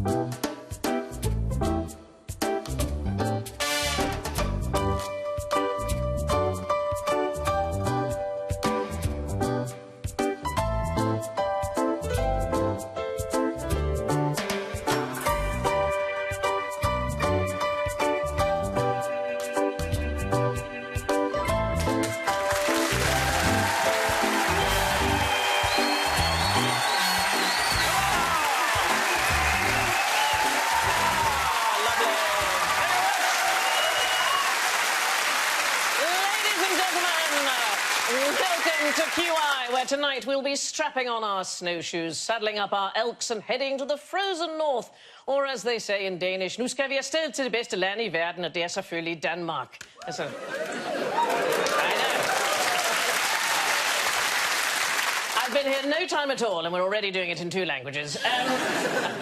Welcome to QI, where tonight we'll be strapping on our snowshoes, saddling up our elks and heading to the frozen north. Or as they say in Danish, nu skal vi afsted til det bedste land i verden, og det er selvfølgelig Danmark. Altså... I know. I've been here no time at all, and we're already doing it in 2 languages.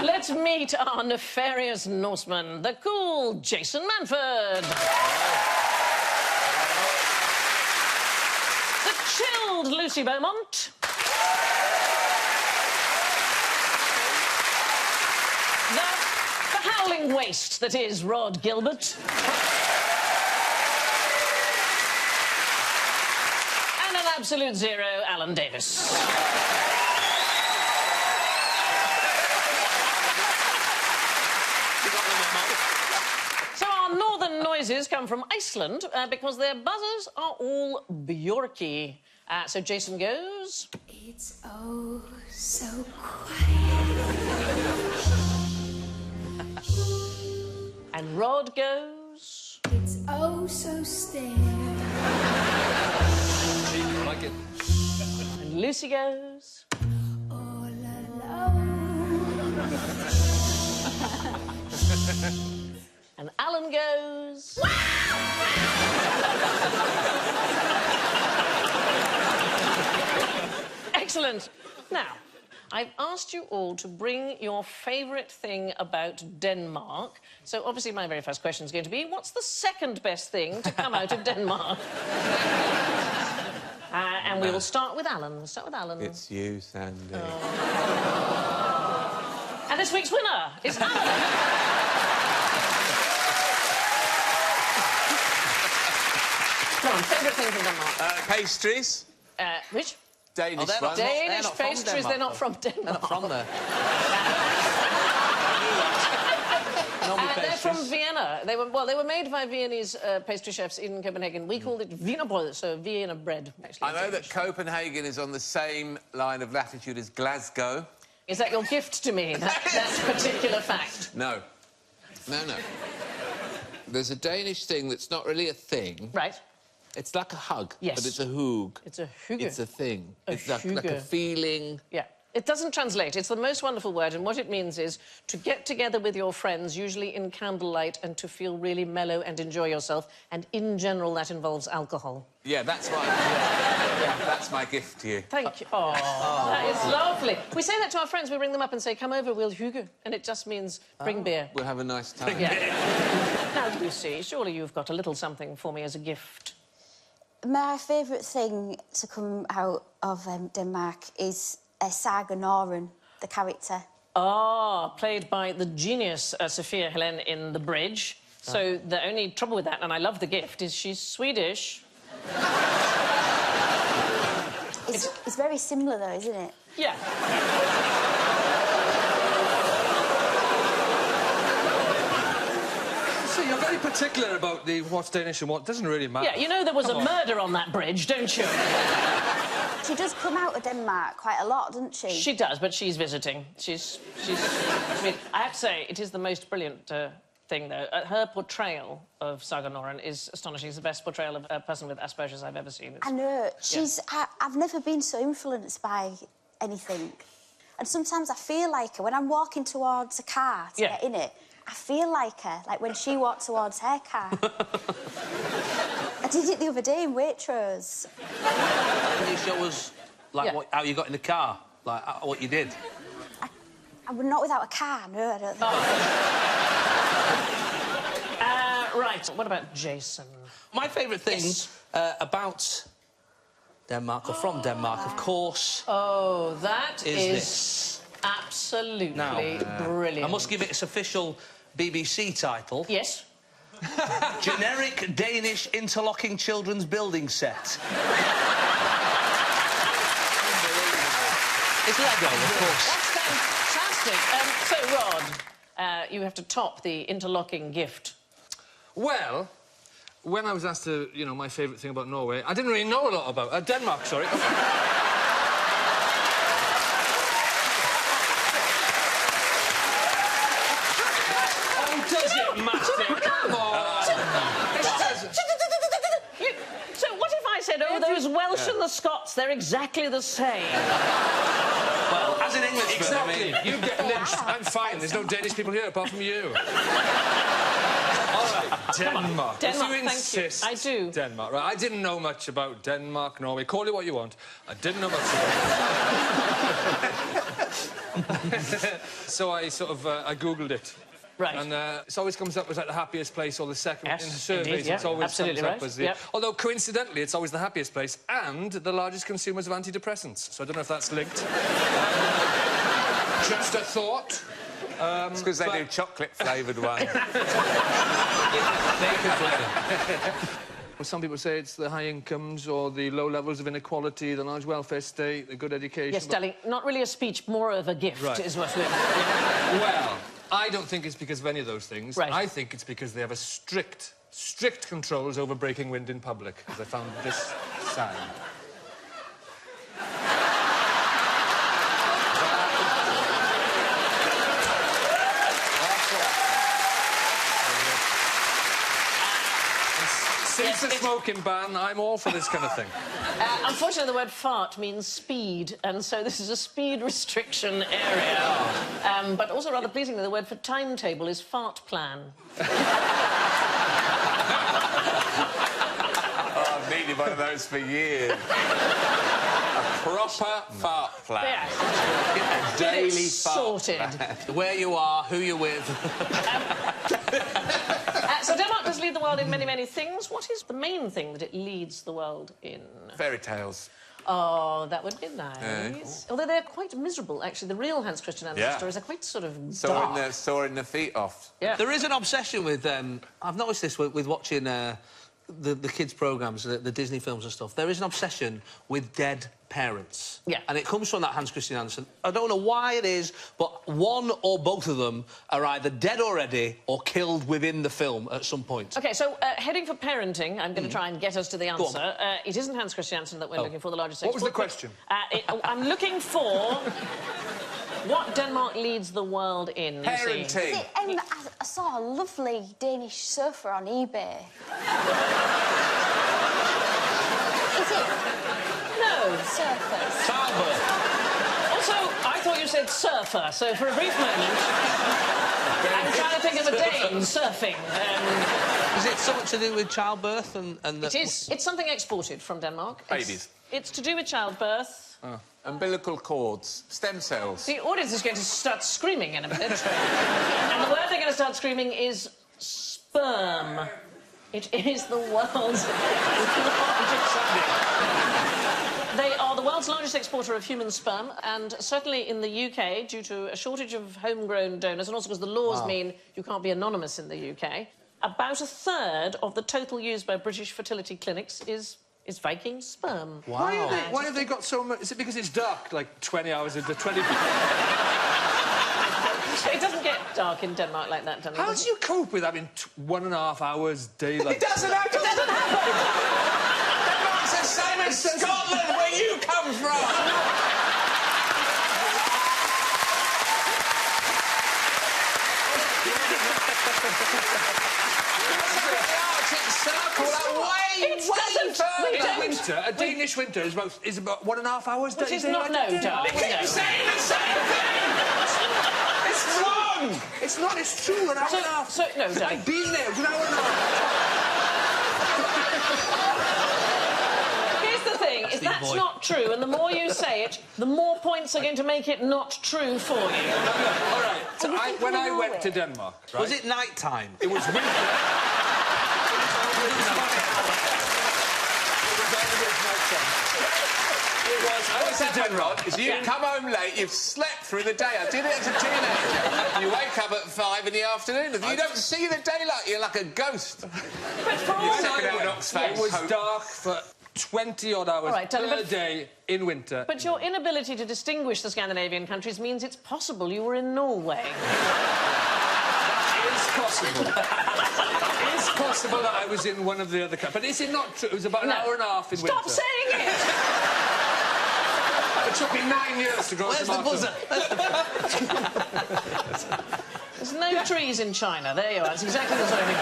Let's meet our nefarious Norseman, the cool Jason Manford. Chilled Lucy Beaumont. The howling waste that is Rod Gilbert. And an absolute zero, Alan Davis. So our northern noises come from Iceland because their buzzers are all Bjorky. So Jason goes... It's oh so quiet. And Rod goes... It's oh so still. I like it. And Lucy goes... All alone. And Alan goes... Excellent. Now, I've asked you all to bring your favourite thing about Denmark. So, obviously, my very first question is going to be, what's the second best thing to come out of Denmark? And we will start with Alan. We'll start with Alan. It's you, Sandy. Oh. And this week's winner is Alan. Come on, favourite thing from Denmark? Pastries. Which? Danish they're not ones. Danish pastries, they're not from Denmark. They're not from there. They're from Vienna. They were made by Viennese pastry chefs in Copenhagen. We called it Wienerbrød, so Vienna bread. Actually, I know that Copenhagen is on the same line of latitude as Glasgow. Is that your gift to me, that particular fact? No. No. There's a Danish thing that's not really a thing. Right. It's like a hug, yes. but it's a hoog. It's a hygge. It's a thing. It's like a feeling. Yeah. It doesn't translate. It's the most wonderful word, and what it means is to get together with your friends, usually in candlelight, and to feel really mellow and enjoy yourself, and in general, that involves alcohol. Yeah, that's right. Yeah, that's my gift to you. Thank you. Oh, that is lovely. We say that to our friends. We ring them up and say, come over, we'll hygge. And it just means bring beer. We'll have a nice time. Yeah. Now, Lucy, surely you've got a little something for me as a gift. My favourite thing to come out of Denmark is Saga Noren, the character. Ah, played by the genius Sophia Helen in The Bridge. So the only trouble with that, and I love the gift, is she's Swedish. It's very similar, though, isn't it? Yeah. See, you're very particular about what's Danish and what doesn't really matter. Yeah, you know there was a murder on that bridge, don't you? She does come out of Denmark quite a lot, doesn't she? She does, but she's visiting. She's... I mean, I have to say, it is the most brilliant thing, though. Her portrayal of Saga Noren is astonishing. It's the best portrayal of a person with Asperger's I've ever seen. I know. She's... Yeah. I've never been so influenced by anything. And sometimes I feel like her when I'm walking towards a car to get in it. I feel like her, like when she walked towards her car. I did it the other day in Waitrose. Can you show us, like, how you got in the car? Like, what you did? I was not without a car, no, I don't think. Right, what about Jason? My favourite thing about Denmark, or from Denmark, of course... Oh, that is... Absolutely Now, brilliant. I must give it its official BBC title. Yes. Generic Danish interlocking children's building set. It's Lego, of course. That's fantastic. So, Rod, you have to top the interlocking gift. Well, when I was asked to, you know, my favourite thing about Norway, I didn't really know a lot about... Denmark, sorry. Does it matter? Come on! So what if I said, oh, those Welsh and the Scots, they're exactly the same? Well, as an Englishman, Exactly. I mean... You get lynched. I'm fine. There's no Danish people here apart from you. All right, Denmark. Denmark, If you thank you. insist, I do. Denmark. Right, I didn't know much about Denmark, Norway. Call it what you want. I didn't know much about it. So I sort of, I Googled it. Right. And it always comes up as like the happiest place or the second Yes, in the surveys. indeed, yeah, It's always absolutely comes right. up as the. Yep. Although coincidentally, it's always the happiest place and the largest consumers of antidepressants. So I don't know if that's linked. Just a thought. It's because they do chocolate-flavoured ones. Well, some people say it's the high incomes or the low levels of inequality, the large welfare state, the good education. Yes, darling, not really a speech, more of a gift, Right. is what we're... Well, I don't think it's because of any of those things. Right. I think it's because they have a strict controls over breaking wind in public, because I found this sign. Since the smoking ban, I'm all for this kind of thing. Unfortunately, the word fart means speed, and so this is a speed restriction area. But also rather pleasingly, the word for timetable is fart plan. Oh, I've needed one of those for years. A proper fart plan. There. A daily fart Sorted. plan. Where you are, who you're with. So Denmark does lead the world in many, many things. What is the main thing that it leads the world in? Fairy tales. Oh, that would be nice. Although they're quite miserable, actually. The real Hans Christian Andersen Yeah. stories are quite sort of Sawing the feet off. Yeah. There is an obsession with... I've noticed this with watching the kids' programmes, the Disney films and stuff. There is an obsession with dead parents. Yeah. And it comes from that Hans Christian Andersen. I don't know why it is, but one or both of them are either dead already or killed within the film at some point. OK, so heading for parenting, I'm going to try and get us to the Go on. answer. It isn't Hans Christian Andersen that we're looking for, the largest What was the export. question? I'm looking for what Denmark leads the world in. you see. Parenting. I saw a lovely Danish surfer on eBay. Is it? No. Surfers. Childbirth. Also, I thought you said surfer, so for a brief moment, I'm trying to think of a Dane surfing. Is it something to do with childbirth and It is. It's something exported from Denmark. Babies. It's to do with childbirth. Umbilical cords. Stem cells. The audience is going to start screaming in a minute. And the word they're going to start screaming is sperm. It is the world's largest... They are the world's largest exporter of human sperm, and certainly in the UK, due to a shortage of homegrown donors, and also because the laws mean you can't be anonymous in the UK, about a third of the total used by British fertility clinics is Viking sperm. Wow. Why have they got so much... Is it because it's dark, like 20 hours into 20... It doesn't get dark in Denmark like that, does it? How do you cope with having 1.5 hours daylight? It doesn't happen! It doesn't happen! Denmark's the same as Scotland, where you come from! We don't. Winter, a Danish winter is about 1.5 hours. Which is not no, darling. Keep saying the same thing! It's wrong! It's not, it's true, an hour and a half. No, darling. I've been there, it was an hour and a half. Here's the thing, is that's not true, and the more you say it, the more points are going to make it not true for you. All right, so when I went to Denmark, right, Was it night time? it was winter. What's happened, Rod, is you've come home late, you've slept through the day. I did it as a teenager. You wake up at 5 in the afternoon. If you don't see the daylight, you're like a ghost. But for all It was dark for 20-odd hours per day in winter. But your inability to distinguish the Scandinavian countries means it's possible you were in Norway. It's possible. It is possible that I was in one of the other countries. But is it not true? It was about an hour and a half in winter. Stop saying it! It took me 9 years to grow tomatoes. There's no trees in China. There you are. It's exactly the same thing.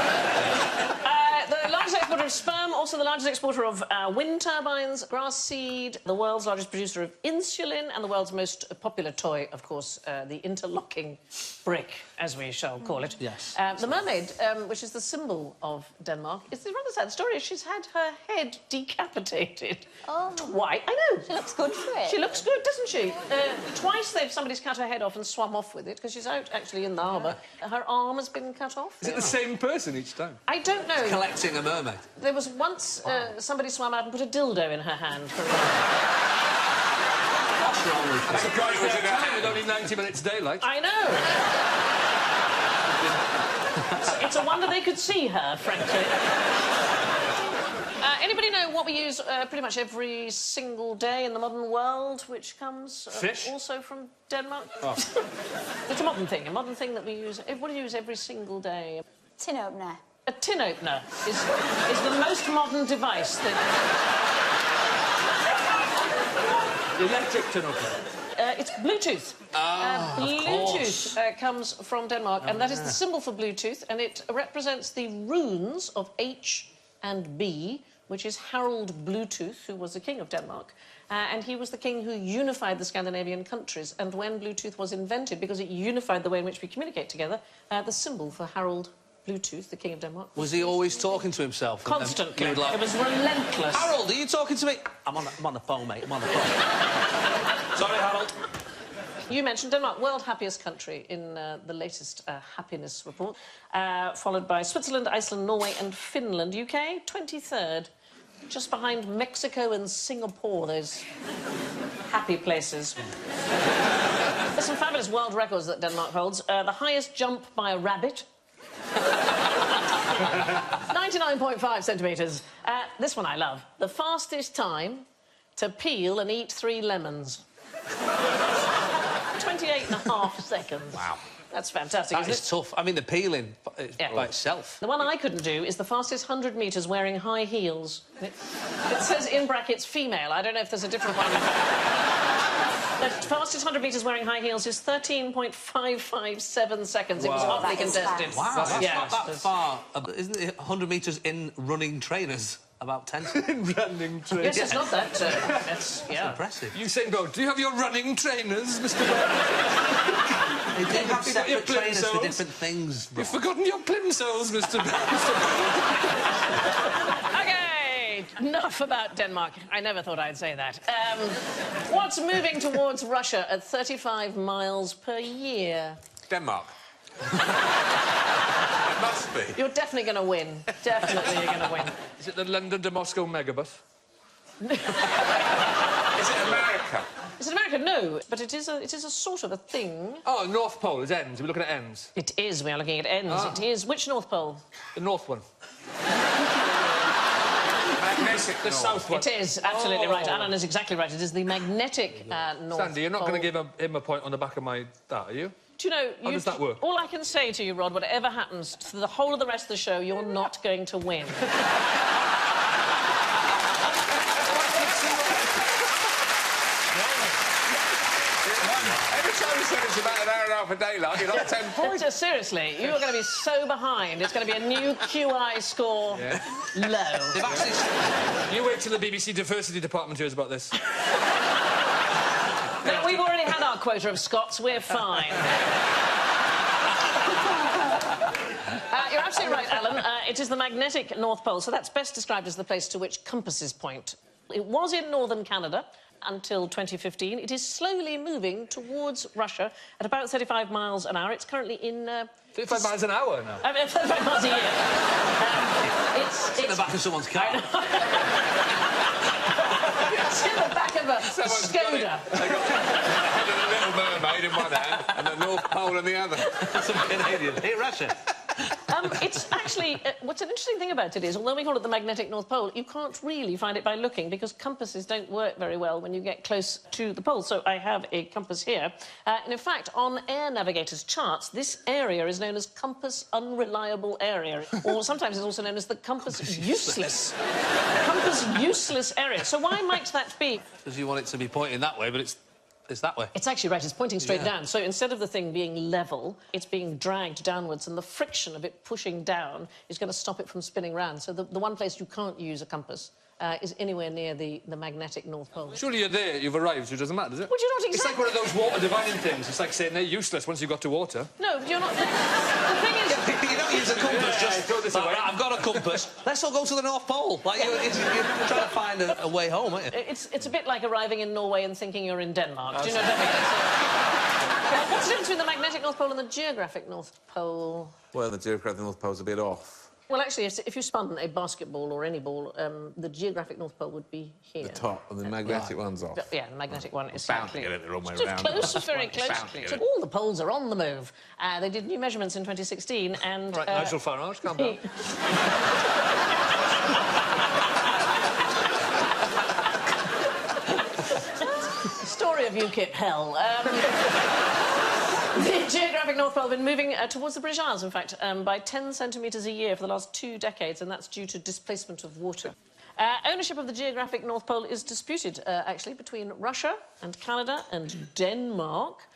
The largest exporter of sperm, also the largest exporter of wind turbines, grass seed, the world's largest producer of insulin, and the world's most popular toy, of course, the interlocking brick, as we shall call it. Yes. The mermaid, which is the symbol of Denmark, it's a rather sad story. She's had her head decapitated. Oh. Twice. I know. She looks good for it. She looks good, doesn't she? Twice somebody's cut her head off and swum off with it, because she's out, actually, in the harbour. Her arm has been cut off. Is it the same person each time? I don't know. Collecting a mermaid. There was once somebody swam out and put a dildo in her hand. What's wrong with I'm you? surprised it was in a time with only 90 minutes daylight. I know. It's a wonder they could see her, frankly. Anybody know what we use pretty much every single day in the modern world, which comes Fish? Also from Denmark? Oh. It's a modern thing that we use. What do you use every single day? Tin opener. A tin opener is the most modern device that... Electric tin opener. It's Bluetooth. Bluetooth comes from Denmark, and that is the symbol for Bluetooth, and it represents the runes of H and B, which is Harald Bluetooth, who was the king of Denmark, and he was the king who unified the Scandinavian countries. And when Bluetooth was invented, because it unified the way in which we communicate together, the symbol for Harald Bluetooth, the king of Denmark... Was he always talking to himself? Constantly. Like, it was relentless. Harold, are you talking to me? I'm on the phone, mate. I'm on the phone. Sorry, Harold. You mentioned Denmark, world happiest country in the latest happiness report, followed by Switzerland, Iceland, Norway and Finland. UK, 23rd, just behind Mexico and Singapore, those happy places. There's some fabulous world records that Denmark holds. The highest jump by a rabbit. 99.5 centimetres. This one I love. The fastest time to peel and eat 3 lemons. 28.5 seconds. Wow. That's fantastic, That is tough. I mean, the peeling by itself. The one I couldn't do is the fastest 100 metres wearing high heels. It says in brackets female. I don't know if there's a different one. The fastest 100 metres wearing high heels is 13.557 seconds. Wow. It was hotly contested. Wow, that's not that that's... far. Isn't it 100 metres in running trainers? About 10 seconds. Running trainers. Yes, it's not that... that's impressive. You say, Bo, do you have your running trainers, Mr. Bo? They do have separate trainers for different things, bro. You've forgotten your plimsolls, Mr. Bo. OK, enough about Denmark. I never thought I'd say that. What's moving towards Russia at 35 miles per year? Denmark. It must be. You're definitely going to win. Definitely you're going to win. Is it the London to Moscow megabus? Is it America? Is it America? No, but it is a sort of a thing. Oh, North Pole is ends. We're looking at ends. It is. We are looking at ends. It is. Which North Pole? The North one. Magnetic The South one. It is absolutely right. Alan is exactly right. It is the magnetic North Sandy, you're not Pole. going to give him a point on the back of my... that, are you? Do you know... How does that work? All I can say to you, Rod, whatever happens to the whole of the rest of the show, you're not going to win. Every time you said it's about an hour and a half a daylight, you're on 10 points. Just seriously, you are going to be so behind. It's going to be a new QI score low. They've actually... You wait till the BBC Diversity Department hears about this. No, we've already had our quota of Scots. We're fine. You're absolutely right, Alan. It is the magnetic North Pole, so that's best described as the place to which compasses point. It was in northern Canada until 2015. It is slowly moving towards Russia at about 35 miles an hour. It's currently in... 35 miles an hour now? I mean, 35 miles a year. It's in the back of someone's car. It's in the back of a Someone's got it. Skoda. They got the head of the Little Mermaid in one hand and the North Pole in the other. Some Canadian. Hey, Russia. It's actually... what's an interesting thing about it is, although we call it the magnetic North Pole, you can't really find it by looking because compasses don't work very well when you get close to the pole. So I have a compass here. And in fact, on air navigators' charts, this area is known as compass unreliable area, or sometimes it's also known as the compass useless. Compass useless area. So why might that be? Because you want it to be pointing that way, but it's that way. It's actually right, it's pointing straight down. So instead of the thing being level, it's being dragged downwards, and the friction of it pushing down is going to stop it from spinning round. So the one place you can't use a compass is anywhere near the magnetic North Pole. Surely you're there, you've arrived, so it doesn't matter, does it? Would you not exactly... It's like one of those water divining things. It's like saying they're useless once you got to water. No, but you're not... The thing is... You don't use a compass, just... throw this away. Right, I've got a compass. Let's all go to the North Pole. Like, you're trying to find a way home, aren't you? It's a bit like arriving in Norway and thinking you're in Denmark. Do you know what I mean? What's the difference between the magnetic North Pole and the geographic North Pole? Well, the geographic North Pole's a bit off. Well, actually, if you spun a basketball or any ball, the geographic North Pole would be here. The top, and the magnetic one's off. Yeah, the magnetic one is Bound to get it the wrong way just round. close, very close. So all the poles are on the move. They did new measurements in 2016, and... Right, Nigel Farage, calm down. Story of UKIP hell. The geographic North Pole has been moving towards the British Isles, in fact, by 10 centimetres a year for the last 2 decades, and that's due to displacement of water. Ownership of the geographic North Pole is disputed, actually, between Russia and Canada and Denmark.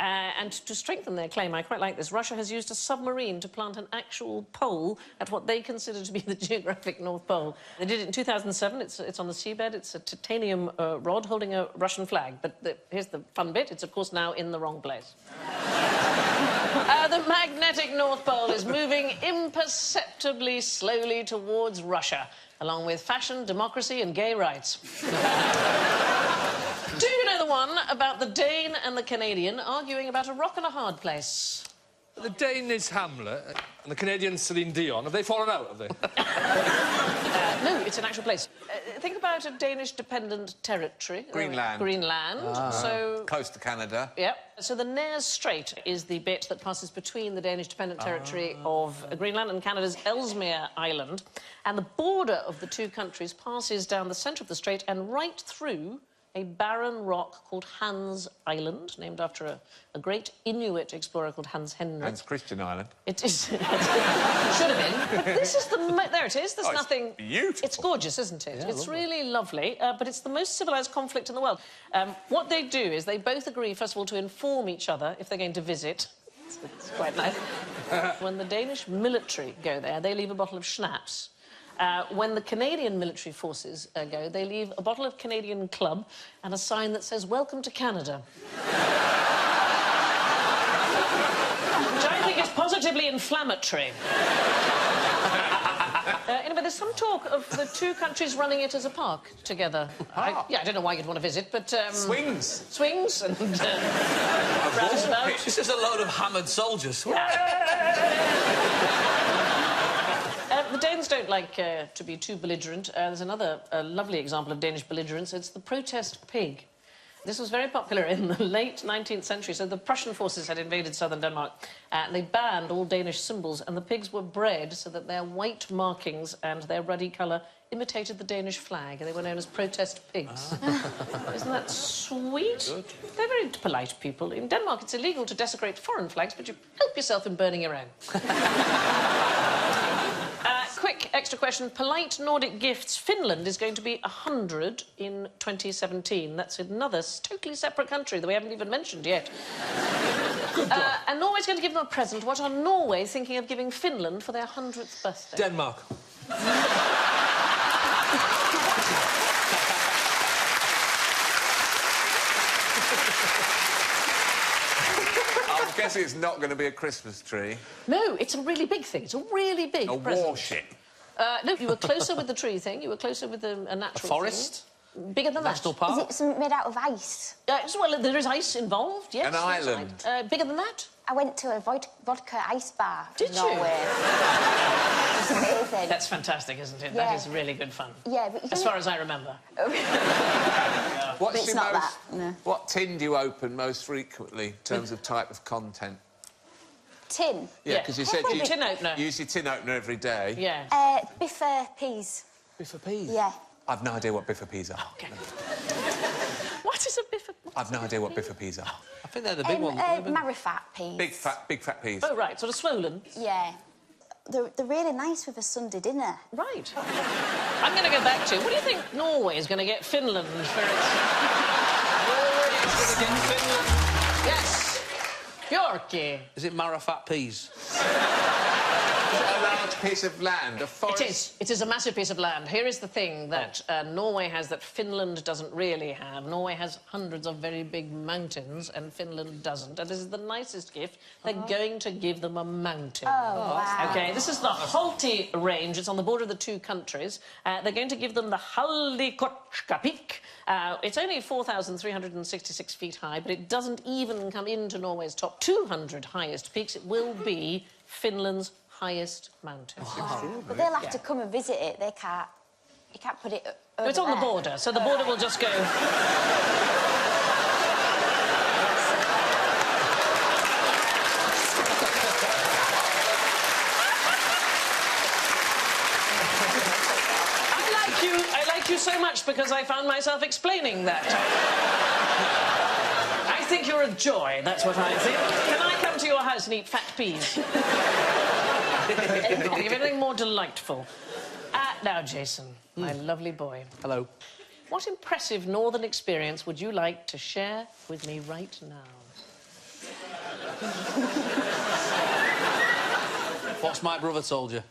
And to strengthen their claim, I quite like this, Russia has used a submarine to plant an actual pole at what they consider to be the geographic North Pole. They did it in 2007. It's on the seabed. It's a titanium rod holding a Russian flag. But here's the fun bit. It's, of course, now in the wrong place. The magnetic North Pole is moving imperceptibly slowly towards Russia, along with fashion, democracy and gay rights. Do you know the one about the Dane and the Canadian arguing about a rock and a hard place? The Dane is Hamlet, and the Canadian's Celine Dion. Have they fallen out, have they? No, it's an actual place. Think about a Danish dependent territory. Greenland. Greenland. So... Close to Canada. Yep. So the Nares Strait is the bit that passes between the Danish dependent territory of Greenland and Canada's Ellesmere Island. And the border of the two countries passes down the centre of the strait and right through a barren rock called Hans Island, named after a great Inuit explorer called Hans Henrik. Hans Christian Island. It is. It should have been. But this is the... There it is. There's nothing... It's beautiful. It's gorgeous, isn't it? Yeah, it's really lovely, but it's the most civilised conflict in the world. What they do is they both agree, first of all, to inform each other if they're going to visit. It's quite nice. When the Danish military go there, they leave a bottle of schnapps. When the Canadian military forces go, they leave a bottle of Canadian Club and a sign that says, "Welcome to Canada." Which I think is positively inflammatory. Anyway, there's some talk of the two countries running it as a park together. I don't know why you'd want to visit, but... Swings. Swings and... roundabouts. This is a load of hammered soldiers. The Danes don't like to be too belligerent. There's another lovely example of Danish belligerence. It's the protest pig. This was very popular in the late 19th century. So the Prussian forces had invaded southern Denmark. And they banned all Danish symbols, and the pigs were bred so that their white markings and their ruddy colour imitated the Danish flag. They were known as protest pigs. Isn't that sweet? Good. They're very polite people. In Denmark, it's illegal to desecrate foreign flags, but you help yourself in burning your own. Quick extra question. Polite Nordic gifts. Finland is going to be 100 in 2017. That's another totally separate country that we haven't even mentioned yet. And Norway's going to give them a present. What are Norway thinking of giving Finland for their 100th birthday? Denmark. I'm guessing it's not going to be a Christmas tree. No, it's a really big thing. It's a really big present. Warship. No, you were closer with the tree thing. You were closer with a natural forest? thing. Bigger than National that. Park? Is it something made out of ice? Well, there is ice involved, yes. An island. Bigger than that? I went to a vodka ice bar Did in you? Norway. It's amazing. That's fantastic, isn't it? Yeah. That is really good fun. Yeah, but you As don't- far as I remember. What's It's your not most... that, no. What tin do you open most frequently in terms of type of content? Tin? Yeah, because you said you Tin opener. use your tin opener every day. Yeah. Biffa peas. Biffa peas? Yeah. I've no idea what biffa peas are. OK. What is a biffa... I've no idea what biffa peas are. I think they're the big ones. aren't they? Marifat peas. Big fat peas. Oh, right, sort of swollen. Yeah. They're really nice with a Sunday dinner. Right. I'm going to go back to... What do you think Norway is going to get Finland for its... Norway is going to get Finland... Yes. Bjorky. Is it Marifat peas? Is it a large piece of land, a forest? It is. It is a massive piece of land. Here is the thing that Norway has that Finland doesn't really have. Norway has hundreds of very big mountains, and Finland doesn't. And this is the nicest gift. They're going to give them a mountain. Oh, wow. OK, this is the Halti range. It's on the border of the two countries. They're going to give them the Haldikotska Peak. It's only 4,366 feet high, but it doesn't even come into Norway's top 200 highest peaks. It will be Finland's highest mountain. But they'll have to come and visit it. They can't... You can't put it over It's on the there. border, so the border will just go... I like you so much because I found myself explaining that. I think you're a joy, that's what I think. Can I come to your house and eat fat peas? Anything more delightful. Now, Jason, my lovely boy. Hello. What impressive northern experience would you like to share with me right now? What's my brother told you?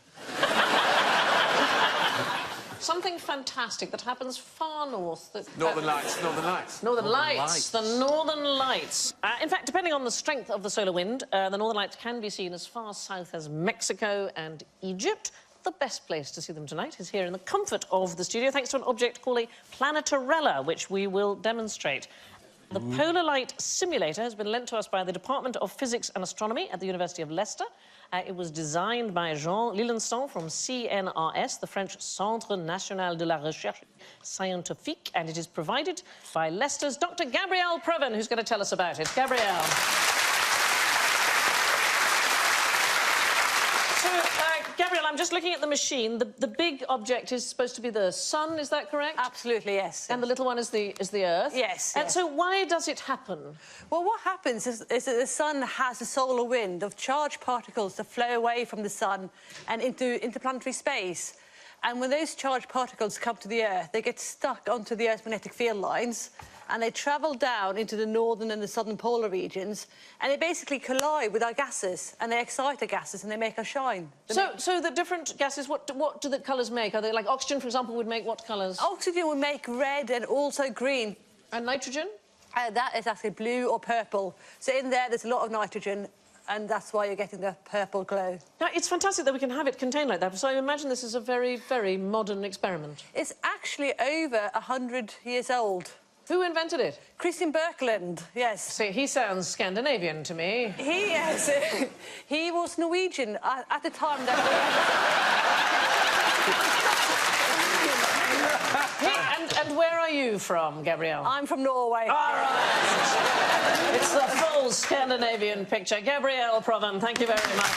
Something fantastic that happens far north. That, Northern Lights, Northern Lights. Northern Lights, the Northern Lights. In fact, depending on the strength of the solar wind, the Northern Lights can be seen as far south as Mexico and Egypt. The best place to see them tonight is here in the comfort of the studio, thanks to an object called a planetarella, which we will demonstrate. The Polar Light Simulator has been lent to us by the Department of Physics and Astronomy at the University of Leicester. It was designed by Jean Lillenson from CNRS, the French Centre National de la Recherche Scientifique, and it is provided by Leicester's Dr. Gabrielle Proven, who's going to tell us about it. Gabrielle. So, Gabrielle, I'm just looking at the machine. The big object is supposed to be the sun, is that correct? Absolutely, yes. And the little one is the Earth? Yes, And yes. so why does it happen? Well, what happens is that the sun has a solar wind of charged particles that flow away from the sun and into interplanetary space. And when those charged particles come to the Earth, they get stuck onto the Earth's magnetic field lines and they travel down into the northern and the southern polar regions, and they basically collide with our gases, and they excite our gases, and they make us shine. So the different gases, what do the colours make? Are they like oxygen, for example, would make what colours? Oxygen will make red and also green. And nitrogen? That is actually blue or purple. So in there's a lot of nitrogen, and that's why you're getting the purple glow. Now, it's fantastic that we can have it contained like that, so I imagine this is a very, very modern experiment. It's actually over 100 years old. Who invented it? Christian Birkeland, yes. See, he sounds Scandinavian to me. He was Norwegian at the time that... And where are you from, Gabrielle? I'm from Norway. All right. It's the full Scandinavian picture. Gabrielle Proven, thank you very much.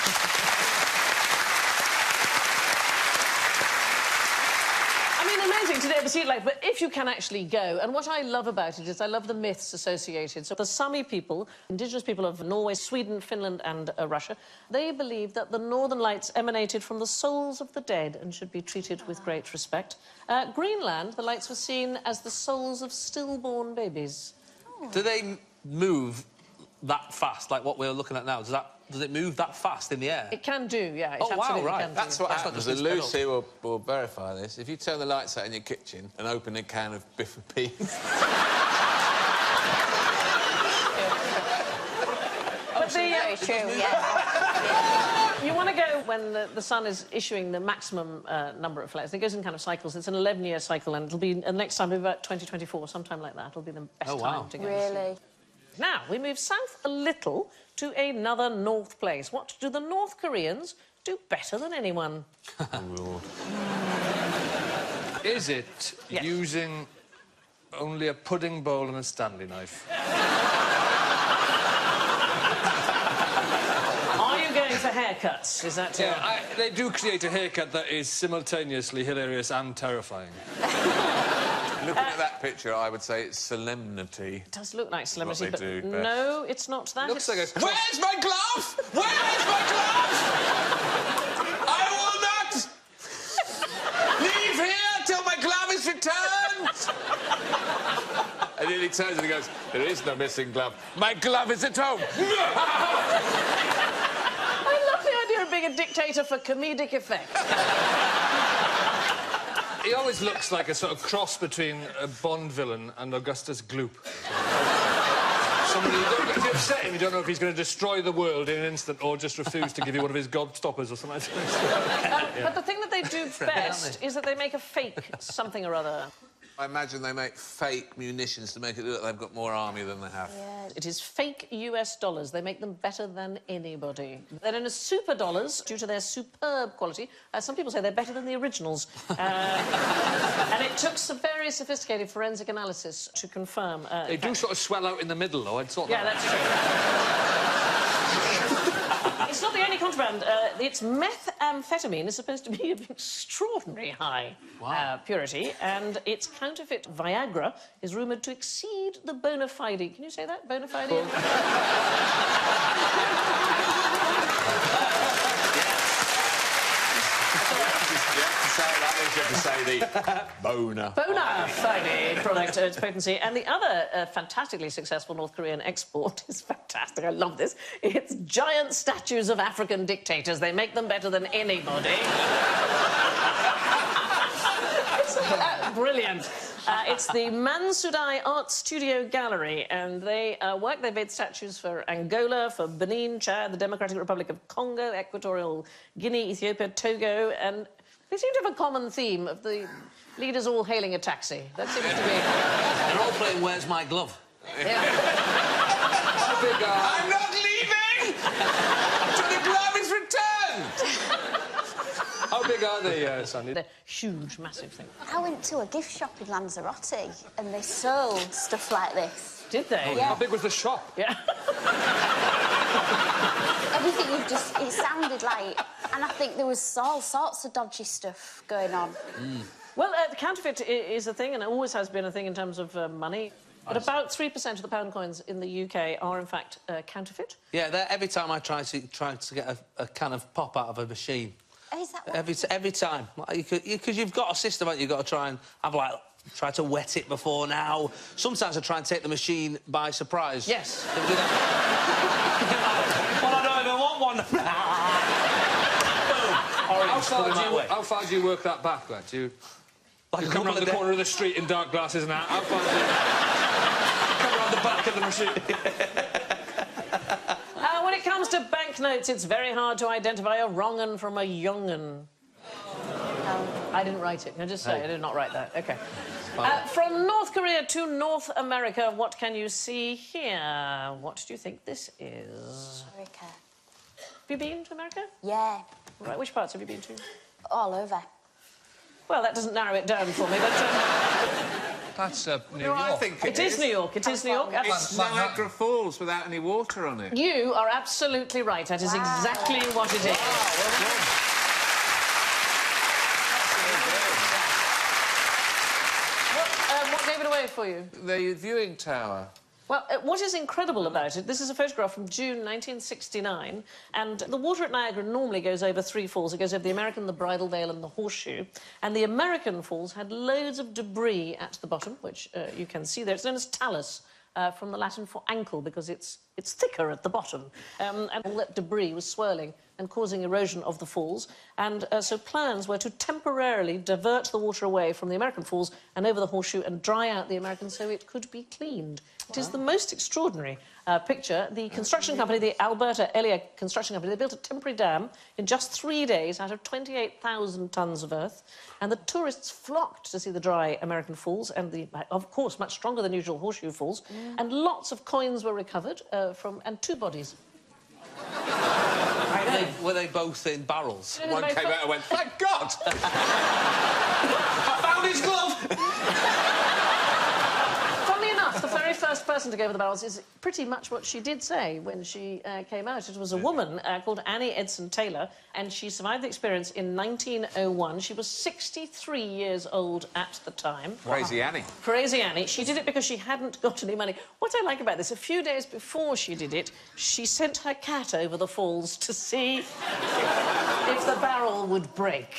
Amazing to never see it like, but if you can actually go, and what I love about it is I love the myths associated. So the Sami people, indigenous people of Norway, Sweden, Finland and Russia, they believe that the Northern Lights emanated from the souls of the dead and should be treated with great respect. Greenland, the lights were seen as the souls of stillborn babies. Do they move that fast, like what we're looking at now? Does it move that fast in the air? It can do, yeah. It Oh, wow, absolutely right. can do. That's what That's not happens, just and this Lucy will verify this. If you turn the lights out in your kitchen and open a can of biffa peas... But Very true, yeah. you want to go when the sun is issuing the maximum number of flares. It goes in kind of cycles. It's an 11-year cycle, and it'll be next time will be about 2024, sometime like that. It'll be the best time to go. Really? Now we move south a little to another north place. What do the North Koreans do better than anyone? Is it Yes. using Only a pudding bowl and a Stanley knife. Are you going for haircuts? Is that... Yeah, they do create a haircut that is simultaneously hilarious and terrifying. Looking at that picture, I would say it's solemnity. It does look like solemnity, What but they do best. no, it's not that. Looks like a... Where's my glove? Where is my glove? I will not leave here till my glove is returned. And then he turns and he goes, there is no missing glove. My glove is at home. I love the idea of being a dictator for comedic effect. He always looks like a sort of cross between a Bond villain and Augustus Gloop. Somebody, if you upset him, you don't know if he's going to destroy the world in an instant or just refuse to give you one of his gobstoppers or something. But the thing that they do best is that they make a fake something or other. I imagine they make fake munitions to make it look like they've got more army than they have. Yeah. It is fake US dollars. They make them better than anybody. They're known as super dollars due to their superb quality. Some people say they're better than the originals. And it took some very sophisticated forensic analysis to confirm... They do sort of swell out in the middle, though. I'd thought Yeah, that. that's true. It's not the only contraband. Its methamphetamine is supposed to be of extraordinary high purity, and its counterfeit Viagra is rumoured to exceed the bona fide. Can you say that? Bona fide? You have to say the bona fide product, its potency. And the other fantastically successful North Korean export is fantastic. I love this. It's giant statues of African dictators. They make them better than anybody. It's brilliant. It's the Mansudai Art Studio Gallery, and they've made statues for Angola, for Benin, Chad, the Democratic Republic of Congo, Equatorial Guinea, Ethiopia, Togo, and they seem to have a common theme of the leaders all hailing a taxi. That seems to be... They're all playing Where's My Glove? Yeah. I'm not leaving till the glove is returned. How big are they, Sandy? They're huge, massive thing. I went to a gift shop in Lanzarote and they sold stuff like this. Did they? Yeah. How big was the shop? Yeah. Everything you've just... It sounded like... And I think there was all sorts of dodgy stuff going on. Well, the counterfeit is a thing, and it always has been a thing in terms of money. But about 3% of the pound coins in the UK are, in fact, counterfeit. Yeah, every time I try to get a can of pop out of a machine. Is that what... Every time. Because you've got a system, haven't you? You've got to try and have, like, try to wet it before now. Sometimes I try and take the machine by surprise. Yes. Well, I don't even want one. How far do you work that back, then? Do you... Like You come around the corner of the street in dark glasses and how far do you... come around the back of the machine? When it comes to banknotes, it's very hard to identify a wrong 'un from a young 'un. I didn't write it. No, just say I did not write that. OK. From North Korea to North America, what can you see here? What do you think this is? America. Have you been to America? Yeah, Right, which parts have you been to? all over. Well, that doesn't narrow it down for me, but... That's New No, I York. think It is New York. It is New York. It's Niagara Falls without any water on it. You are absolutely right. That is exactly what it is. What gave it away for you? The viewing tower. Well, what is incredible about it, this is a photograph from June 1969, and the water at Niagara normally goes over 3 falls. It goes over the American, the Bridal Veil and the Horseshoe. And the American falls had loads of debris at the bottom, which you can see there. It's known as talus, from the Latin for ankle, because it's thicker at the bottom. And all that debris was swirling and causing erosion of the falls. And so plans were to temporarily divert the water away from the American falls and over the Horseshoe and dry out the American so it could be cleaned. It is the most extraordinary picture. The construction company, the Alberta Elia Construction Company, they built a temporary dam in just 3 days out of 28,000 tonnes of earth. And the tourists flocked to see the dry American falls and, of course, much stronger than usual Horseshoe falls. And lots of coins were recovered and 2 bodies. Were they both in barrels? One came out and went, thank God! I found his glove! person to go over the barrels is pretty much what she did say when she came out. It was a woman called Annie Edson Taylor, and she survived the experience in 1901. She was 63 years old at the time. Crazy Annie. Crazy Annie. She did it because she hadn't got any money. What I like about this, a few days before she did it, she sent her cat over the falls to see if the barrel would break.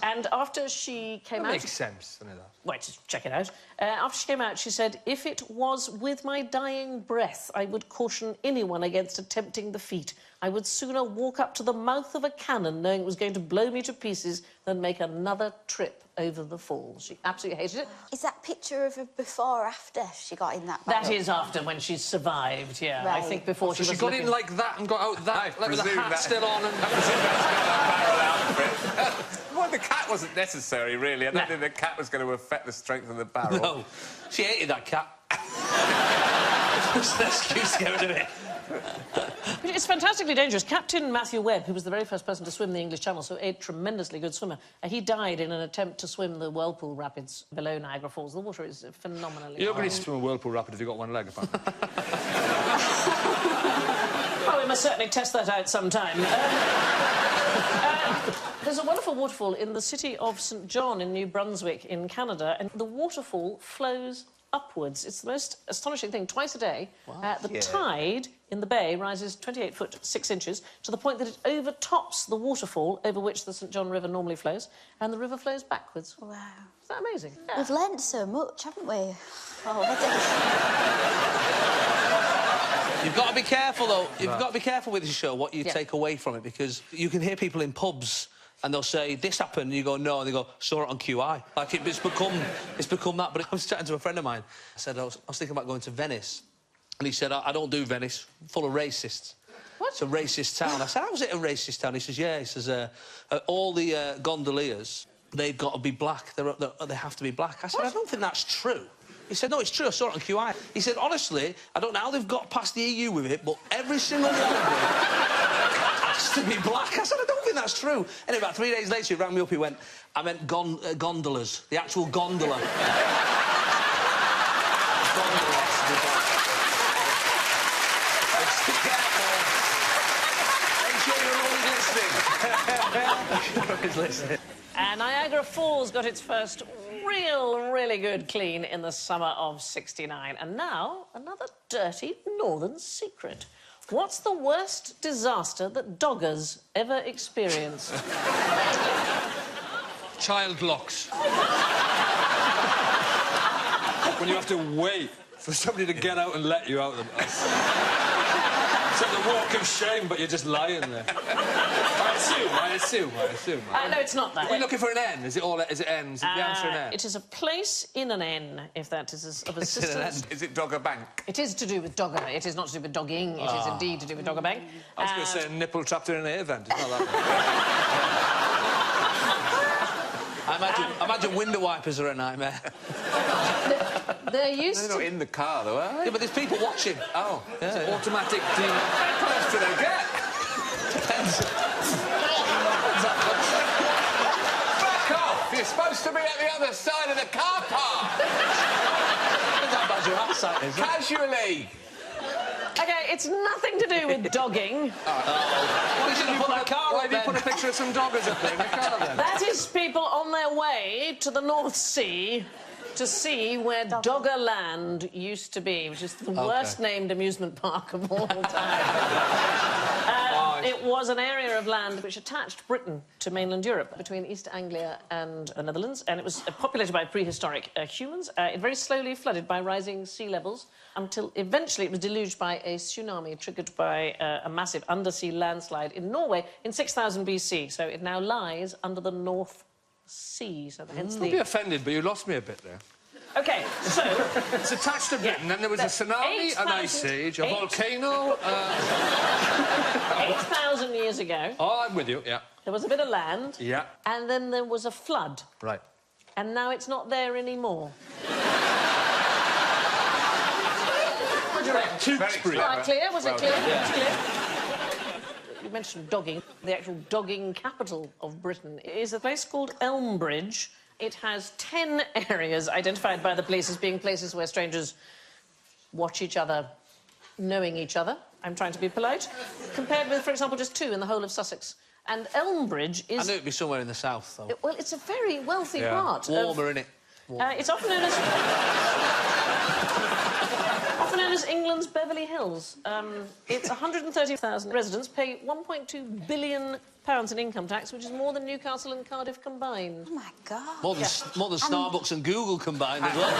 And after she came That out... makes sense, doesn't it? Wait, just check it out. After she came out, she said, if it was with my dying breath, I would caution anyone against attempting the feat. I would sooner walk up to the mouth of a cannon knowing it was going to blow me to pieces than make another trip over the falls. She absolutely hated it. Is that picture of her before or after she got in that barrel? That is after, when she survived, yeah. Right. I think before she So was she got looking... in like that and got out that, like with the hat still on and... Well, the cat wasn't necessary, really. I don't think the cat was going to affect the strength of the barrel. No, she hated that cat. It's an excuse to get rid of it. But it's fantastically dangerous. Captain Matthew Webb, who was the very first person to swim the English Channel, so a tremendously good swimmer, he died in an attempt to swim the Whirlpool Rapids below Niagara Falls. The water is phenomenally You're not going high. to swim a whirlpool rapid if you've got one leg, apparently. Well, we must certainly test that out sometime. There's a wonderful waterfall in the city of St. John in New Brunswick in Canada, and the waterfall flows upwards. It's the most astonishing thing. Twice a day, the tide in the bay rises 28 foot 6 inches to the point that it overtops the waterfall over which the St. John River normally flows, and the river flows backwards. Wow. Is that amazing? Yeah. We've learnt so much, haven't we? You've got to be careful, though. You've got to be careful with this show, what you take away from it, because you can hear people in pubs and they'll say, this happened, and you go, no, and they go, saw it on QI. Like, it's become that. But I was chatting to a friend of mine. I said, I was thinking about going to Venice. And he said, I don't do Venice, full of racists. What? It's a racist town. I said, how is it a racist town? He says, yeah. He says, all the gondoliers, they've got to be black. They have to be black. I said, I don't think that's true. He said, no, it's true, I saw it on QI. He said, honestly, I don't know how they've got past the EU with it, but every single one of them has to be black. I said, I don't think that's true. And about 3 days later, he rang me up, he went, I meant gondolas, the actual gondola. Make sure you're always listening. And Niagara Falls got its first really good clean in the summer of '69. And now, another dirty northern secret. What's the worst disaster that doggers ever experienced? Child locks. When you have to wait for somebody to get out and let you out of the bus. It's like the walk of shame, but you're just lying there. I assume. No, it's not that. Are you looking for an N? Is it N? Is the answer an N? It is a place in an N, if that is of assistance. Is it Dogger Bank? It is to do with dogger. It is not to do with dogging. It is indeed to do with Dogger Bank. I was going to say a nipple trapped in an air vent. It's not that I imagine window wipers are a nightmare. They're used They're not in the car, though, are they? Yeah, but there's people watching. Oh. Yeah. automatic How close do they get? Depends. Back off! You're supposed to be at the other side of the car park! Depends how bad your eyesight is. Casually! OK, it's nothing to do with dogging. Why did you put that car Why up have you then? put a picture of some doggers up there in the car, then? That is people on their way to the North Sea to see where Doggerland used to be, which is the worst-named amusement park of all time. It was an area of land which attached Britain to mainland Europe between East Anglia and the Netherlands, and it was populated by prehistoric humans. It very slowly flooded by rising sea levels until eventually it was deluged by a tsunami triggered by a massive undersea landslide in Norway in 6000 BC. So it now lies under the North Sea. So hence Don't be offended, but you lost me a bit there. OK, so... It's attached to Britain, then there was a tsunami, an ice age, a volcano... 8,000 years ago... Oh, I'm with you, yeah. There was a bit of land... Yeah. And then there was a flood. Right. And now it's not there anymore. Tewkesbury. Clear? Was it clear? Yeah. Clear? You mentioned dogging. The actual dogging capital of Britain is a place called Elmbridge. It has 10 areas identified by the police as being places where strangers watch each other knowing each other. I'm trying to be polite. Compared with, for example, just 2 in the whole of Sussex. And Elmbridge is... I knew it'd be somewhere in the south, though. Well, it's a very wealthy part. Warmer, innit? It's often known as... often known as England's Beverly Hills. It's 130,000 residents pay £1.2 billion in income tax, which is more than Newcastle and Cardiff combined. Oh, my God. More than Starbucks and Google combined as well.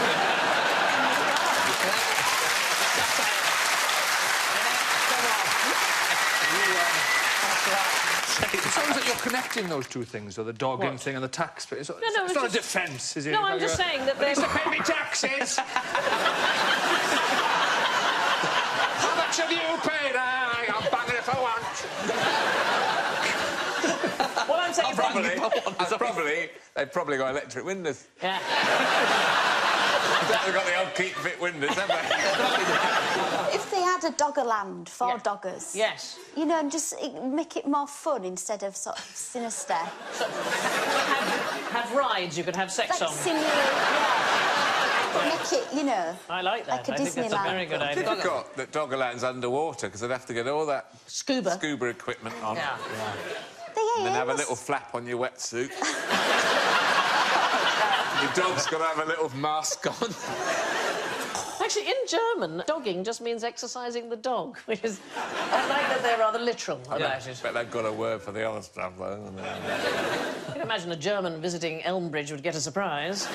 It sounds like you're connecting those two things, though, the dogging thing and the tax. It's not a defence, is it? No, I'm just saying that there's... to pay me taxes! How much have you paid? I'm banging if I want. What I'm saying... They've probably got electric windows. Yeah. They've got the old keep fit windows, haven't they? If they had a doggerland for doggers... Yes. You know, and just make it more fun instead of sort of sinister. So, have rides you could have sex Like on. simulate, yeah. Make it, you know... I like that. Like a I think that's a Disneyland. very good idea. Difficult that Doggerland's underwater, because they'd have to get all that Scuba equipment on. Yeah. And then have a little flap on your wetsuit. Your dog's got to have a little mask on. Actually, in German, dogging just means exercising the dog, which is... I like that they're rather literal about it. But they've got a word for the other stuff, though, haven't they? You can imagine a German visiting Elmbridge would get a surprise.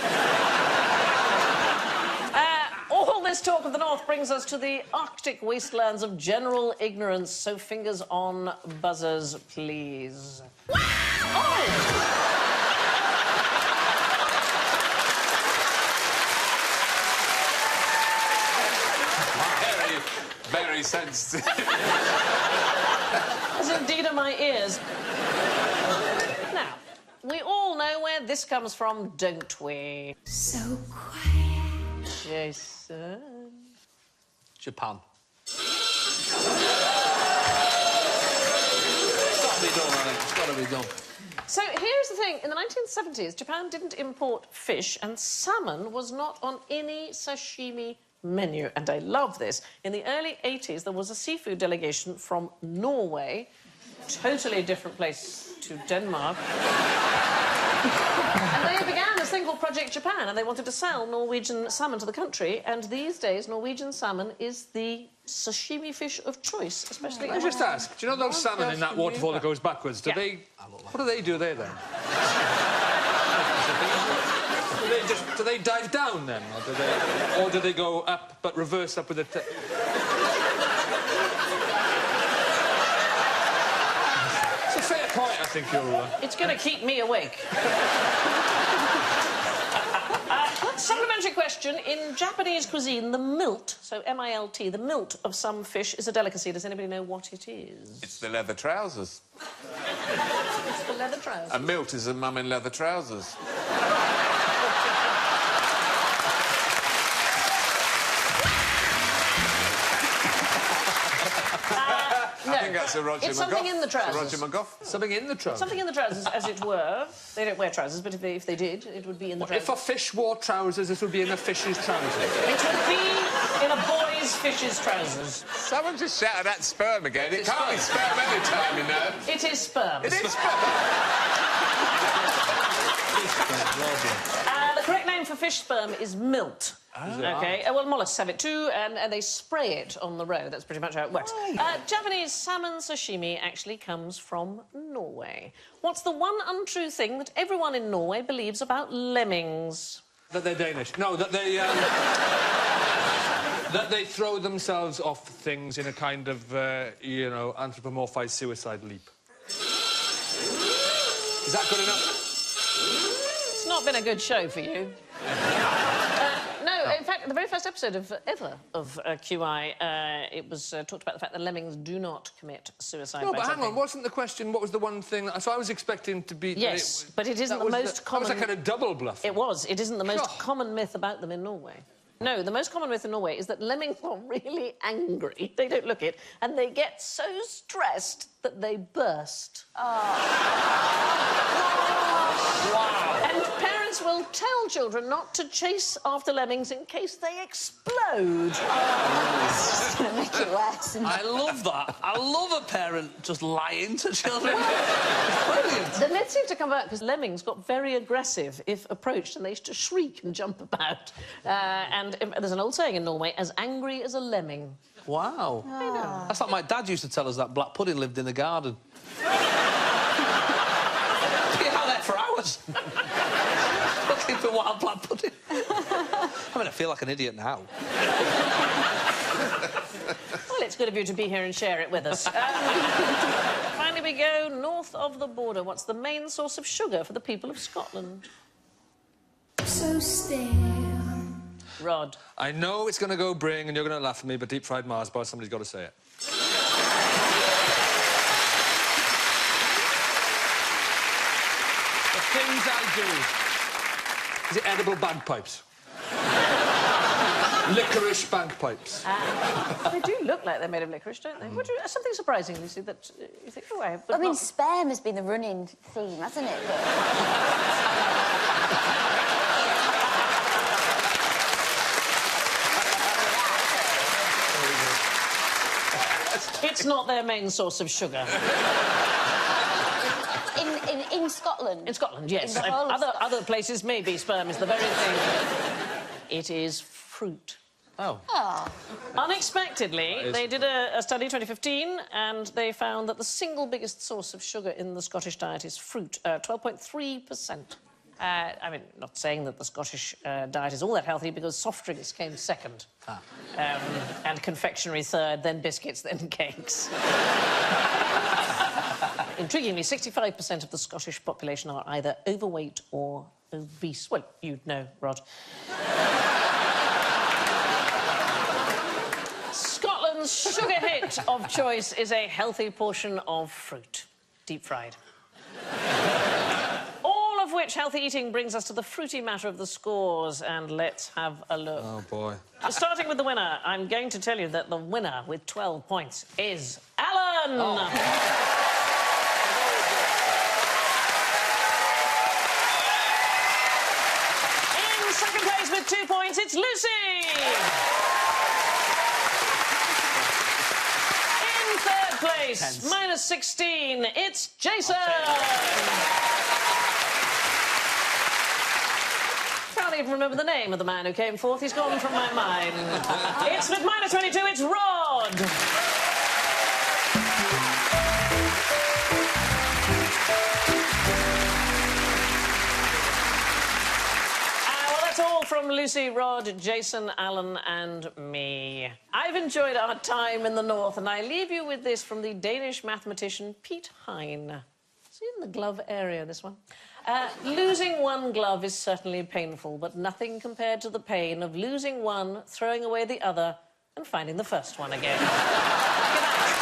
All this talk of the North brings us to the Arctic wastelands of general ignorance, so fingers on buzzers, please. Oh! Very sensitive. As indeed are my ears. Now, we all know where this comes from, don't we? So quiet. Jason. Japan. It's got to be done, I think. It's got to be done. So here's the thing. In the 1970s, Japan didn't import fish, and salmon was not on any sashimi menu. And I love this. In the early 80s, there was a seafood delegation from Norway, totally different place to Denmark. And they began this thing called Project Japan, and they wanted to sell Norwegian salmon to the country. And these days, Norwegian salmon is the sashimi fish of choice, especially... Can I just ask, do you know those salmon in that waterfall that goes backwards? Do they... What do they do there, then? Do they dive down, then? Or do they go up, but reverse up with a... It's a fair point, I think you'll... It's going to keep me awake. Supplementary question. In Japanese cuisine, the milt, so M-I-L-T, the milt of some fish is a delicacy. Does anybody know what it is? It's the leather trousers. It's the leather trousers. A milt is a mum in leather trousers. No. I think that's a Roger McGough. It's something in the trousers. Roger McGough. Something in the trousers? Something in the trousers, as it were. They don't wear trousers, but if they did, it would be in the trousers. If a fish wore trousers, this would be in a fish's trousers. It would be in a boy's fish's trousers. Someone just shouted at sperm again. It can't be sperm any time, you know. It is sperm. It is sperm. The correct name for fish sperm is milt. OK, well, mollusks have it too, and they spray it on the road. That's pretty much how it works. Japanese salmon sashimi actually comes from Norway. What's the one untrue thing that everyone in Norway believes about lemmings? That they're Danish. No, that they... that they throw themselves off things in a kind of, you know, anthropomorphised suicide leap. Is that good enough? It's not been a good show for you. No, in fact, the very first episode ever of QI, it was talked about the fact that lemmings do not commit suicide. No, but hang on, wasn't the question what was the one thing... So I was expecting to be... Yes, but it isn't the most common... That was a kind of double bluff. It was. It isn't the most common myth about them in Norway. No, the most common myth in Norway is that lemmings are really angry. They don't look it, and they get so stressed that they burst. Oh. Wow. And parents parents will tell children not to chase after lemmings in case they explode. It's just going to make it worse. I love that. I love a parent just lying to children. It's brilliant. The myth seems to come back because lemmings got very aggressive if approached, and they used to shriek and jump about. And there's an old saying in Norway, as angry as a lemming. Wow. That's like my dad used to tell us that black pudding lived in the garden. Be out there for hours. Looking for wild black pudding. I mean, I feel like an idiot now. Well, it's good of you to be here and share it with us. Finally, we go north of the border. What's the main source of sugar for the people of Scotland? So stale. Rod. I know it's going to go bring and you're going to laugh at me, but deep-fried Mars bar, somebody's got to say it. The things I do. Is it edible bagpipes? Licorice bagpipes. They do look like they're made of licorice, don't they? Something surprising, Lucy, that you think, oh, I mean, sperm has been the running theme, hasn't it? It's not their main source of sugar. In Scotland? In Scotland, yes. In the whole of Scotland. Other places, maybe sperm is the very thing. It is fruit. Oh. Unexpectedly, they did a study in 2015, and they found that the single biggest source of sugar in the Scottish diet is fruit, 12.3%. I mean, not saying that the Scottish diet is all that healthy, because soft drinks came second. And confectionery third, then biscuits, then cakes. Intriguingly, 65% of the Scottish population are either overweight or obese. Well, you'd know, Rod. Scotland's sugar hit of choice is a healthy portion of fruit, deep-fried. All of which healthy eating brings us to the fruity matter of the scores, and let's have a look. Oh, boy. Starting with the winner, I'm going to tell you that the winner with 12 points is Alan! Oh. In second place with 2 points, it's Lucy! In third place, minus 16, it's Jason! Can't even remember the name of the man who came forth. He's gone from my mind. It's with minus 22, it's Rod! Well, that's all from Lucy, Rod, Jason, Alan and me. I've enjoyed our time in the North, and I leave you with this from the Danish mathematician Pete Hein. It's in the glove area, this one. Losing one glove is certainly painful, but nothing compared to the pain of losing one, throwing away the other, and finding the first one again. Good night.